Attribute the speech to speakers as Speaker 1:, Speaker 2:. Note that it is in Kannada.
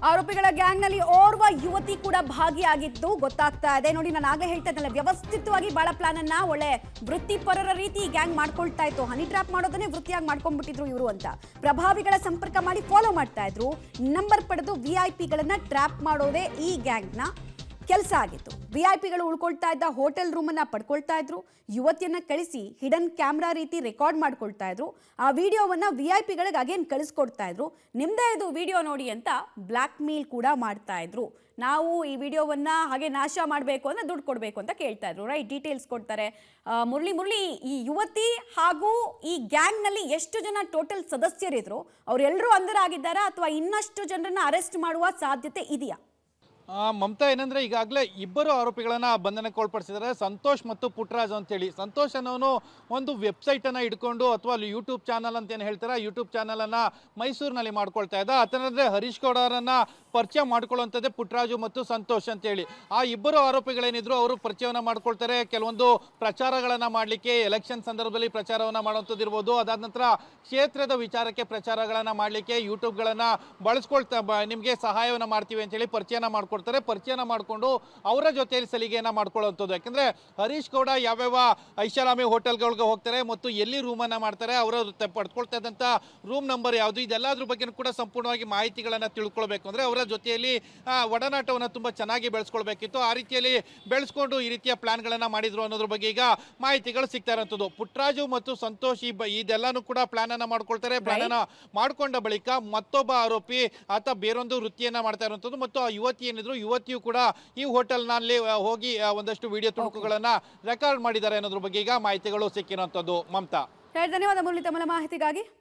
Speaker 1: ಆರೋಪಿಗಳ ಗ್ಯಾಂಗ್ನಲ್ಲಿ ಓರ್ವ ಯುವತಿ ಕೂಡ ಭಾಗಿಯಾಗಿದ್ದು ಗೊತ್ತಾಗ್ತಾ ಇದೆ. ನೋಡಿ, ನಾನು ಆಗಲೇ ಹೇಳ್ತಾ ಇದ್ದಲ್ಲ, ವ್ಯವಸ್ಥಿತವಾಗಿ ಬಹಳ ಪ್ಲಾನ್ ಅನ್ನ ಒಳ್ಳೆ ವೃತ್ತಿಪರರ ರೀತಿ ಈ ಗ್ಯಾಂಗ್ ಮಾಡ್ಕೊಳ್ತಾ ಇತ್ತು. ಹನಿ ಟ್ರ್ಯಾಪ್ ಮಾಡೋದನ್ನೇ ವೃತ್ತಿಯಾಗಿ ಮಾಡ್ಕೊಂಡ್ಬಿಟ್ಟಿದ್ರು ಇವರು ಅಂತ. ಪ್ರಭಾವಿಗಳ ಸಂಪರ್ಕ ಮಾಡಿ ಫಾಲೋ ಮಾಡ್ತಾ ಇದ್ರು. ನಂಬರ್ ಪಡೆದು ವಿಐಪಿಗಳನ್ನ ಟ್ರ್ಯಾಪ್ ಮಾಡೋದೇ ಈ ಗ್ಯಾಂಗ್ನ ಕೆಲಸ ಆಗಿತ್ತು. ವಿಐಪಿಗಳು ಉಳ್ಕೊಳ್ತಾ ಇದ್ದ ಹೋಟೆಲ್ ರೂಮನ್ನ ಪಡ್ಕೊಳ್ತಾ ಇದ್ರು. ಯುವತಿಯನ್ನ ಕಳಿಸಿ ಹಿಡನ್ ಕ್ಯಾಮ್ರಾ ರೀತಿ ರೆಕಾರ್ಡ್ ಮಾಡ್ಕೊಳ್ತಾ ಇದ್ರು. ಆ ವಿಡಿಯೋವನ್ನ ವಿಐಪಿಗಳಿಗೆ ಅಗೇನ್ ಕಳಿಸ್ಕೊಡ್ತಾ ಇದ್ರು. ನಿಮ್ದೇ ಇದು ವಿಡಿಯೋ ನೋಡಿ ಅಂತ ಬ್ಲ್ಯಾಕ್ ಮೇಲ್ ಕೂಡ ಮಾಡ್ತಾ ಇದ್ರು. ನಾವು ಈ ವಿಡಿಯೋವನ್ನ ಹಾಗೆ ನಾಶ ಮಾಡಬೇಕು ಅಂದ್ರೆ ದುಡ್ಡು ಕೊಡಬೇಕು ಅಂತ ಕೇಳ್ತಾ ಇದ್ರು. ರೈಟ್, ಡೀಟೇಲ್ಸ್ ಕೊಡ್ತಾರೆ. ಮುರಳಿ, ಈ ಯುವತಿ ಹಾಗೂ ಈ ಗ್ಯಾಂಗ್ನಲ್ಲಿ ಎಷ್ಟು ಜನ ಟೋಟಲ್ ಸದಸ್ಯರಿದ್ರು? ಅವರೆಲ್ಲರೂ ಅಂಧರಾಗಿದ್ದಾರಾ ಅಥವಾ ಇನ್ನಷ್ಟು ಜನರನ್ನ ಅರೆಸ್ಟ್ ಮಾಡುವ ಸಾಧ್ಯತೆ ಇದೆಯಾ?
Speaker 2: ಮಮತಾ, ಏನಂದ್ರೆ ಈಗಾಗಲೇ ಇಬ್ಬರು ಆರೋಪಿಗಳನ್ನ ಬಂಧನಕ್ಕೆ ಒಳಪಡಿಸಿದ್ದಾರೆ, ಸಂತೋಷ್ ಮತ್ತು ಪುಟ್ಟರಾಜ್ ಅಂತೇಳಿ. ಸಂತೋಷ್ ಅನ್ನೋನು ಒಂದು ವೆಬ್ಸೈಟನ್ನು ಇಟ್ಕೊಂಡು ಅಥವಾ ಅಲ್ಲಿ ಯೂಟ್ಯೂಬ್ ಚಾನಲ್ ಅಂತ ಏನು ಹೇಳ್ತಾರೆ, ಯೂಟ್ಯೂಬ್ ಚಾನಲನ್ನು ಮೈಸೂರಿನಲ್ಲಿ ಮಾಡ್ಕೊಳ್ತಾ ಇದ್ದ. ಆತನಂದ್ರೆ ಹರೀಶ್ ಗೌಡ ಅವರನ್ನ ಪರಿಚಯ ಮಾಡ್ಕೊಳ್ಳುವಂಥದ್ದೇ ಪುಟ್ಟರಾಜು ಮತ್ತು ಸಂತೋಷ್ ಅಂತೇಳಿ. ಆ ಇಬ್ಬರು ಆರೋಪಿಗಳೇನಿದ್ರು ಅವರು ಪರಿಚಯವನ್ನು ಮಾಡ್ಕೊಳ್ತಾರೆ. ಕೆಲವೊಂದು ಪ್ರಚಾರಗಳನ್ನು ಮಾಡಲಿಕ್ಕೆ ಎಲೆಕ್ಷನ್ ಸಂದರ್ಭದಲ್ಲಿ ಪ್ರಚಾರವನ್ನು ಮಾಡುವಂಥದ್ದು ಇರ್ಬೋದು. ಅದಾದ ನಂತರ ಕ್ಷೇತ್ರದ ವಿಚಾರಕ್ಕೆ ಪ್ರಚಾರಗಳನ್ನು ಮಾಡಲಿಕ್ಕೆ ಯೂಟ್ಯೂಬ್ಗಳನ್ನು ಬಳಸ್ಕೊಳ್ತಾ ನಿಮಗೆ ಸಹಾಯವನ್ನು ಮಾಡ್ತೀವಿ ಅಂತೇಳಿ ಪರಿಚಯನ ಪರಿಚಯನ ಮಾಡಿಕೊಂಡು ಅವರ ಜೊತೆಯಲ್ಲಿ ಸಲಿಗೆಯನ್ನ ಮಾಡ್ಕೊಳ್ಳುವಂಥದ್ದು. ಯಾಕಂದ್ರೆ ಹರೀಶ್ ಗೌಡ ಯಾವ್ಯಾವ ಐಷಾರಾಮಿ ಹೋಟೆಲ್ಗಳಿಗೆ ಹೋಗ್ತಾರೆ ಮತ್ತು ಎಲ್ಲಿ ರೂಮನ್ನು ಮಾಡ್ತಾರೆ, ಅವರು ಪಡ್ಕೊಳ್ತಾ ಇದ್ದಂಥ ರೂಮ್ ನಂಬರ್ ಯಾವುದು, ಇದೆಲ್ಲದ್ರ ಬಗ್ಗೆ ಕೂಡ ಸಂಪೂರ್ಣವಾಗಿ ಮಾಹಿತಿಗಳನ್ನು ತಿಳ್ಕೊಳ್ಬೇಕು ಅಂದರೆ ಅವರ ಜೊತೆಯಲ್ಲಿ ಒಡನಾಟವನ್ನು ತುಂಬ ಚೆನ್ನಾಗಿ ಬೆಳೆಸ್ಕೊಳ್ಬೇಕಿತ್ತು. ಆ ರೀತಿಯಲ್ಲಿ ಬೆಳೆಸ್ಕೊಂಡು ಈ ರೀತಿಯ ಪ್ಲಾನ್ಗಳನ್ನು ಮಾಡಿದ್ರು ಅನ್ನೋದ್ರ ಬಗ್ಗೆ ಈಗ ಮಾಹಿತಿಗಳು ಸಿಗ್ತಾ ಇರೋಂಥದ್ದು. ಪುಟ್ಟರಾಜು ಮತ್ತು ಸಂತೋಷ್ ಇದೆಲ್ಲಾನು ಕೂಡ ಪ್ಲಾನನ್ನು ಮಾಡ್ಕೊಳ್ತಾರೆ. ಪ್ಲಾನನ್ನು ಮಾಡ್ಕೊಂಡ ಬಳಿಕ ಮತ್ತೊಬ್ಬ ಆರೋಪಿ ಆತ ಬೇರೊಂದು ವೃತ್ತಿಯನ್ನ ಮಾಡ್ತಾ ಇರುವಂಥದ್ದು ಮತ್ತು ಆ ಯುವತಿ ಏನಿದ್ರು, ಯುವತಿಯು ಕೂಡ ಈ ಹೋಟೆಲ್ನಲ್ಲಿ ಹೋಗಿ ಒಂದಷ್ಟು ವಿಡಿಯೋ ತುಣುಕುಗಳನ್ನ ರೆಕಾರ್ಡ್ ಮಾಡಿದ್ದಾರೆ ಅನ್ನೋದ್ರ ಬಗ್ಗೆ ಈಗ ಮಾಹಿತಿಗಳು ಸಿಕ್ಕಿರುವಂಥದ್ದು. ಮಮತಾ,
Speaker 1: ಧನ್ಯವಾದ ಮುರಳಿ ತಮ್ಮ ಮಾಹಿತಿಗಾಗಿ.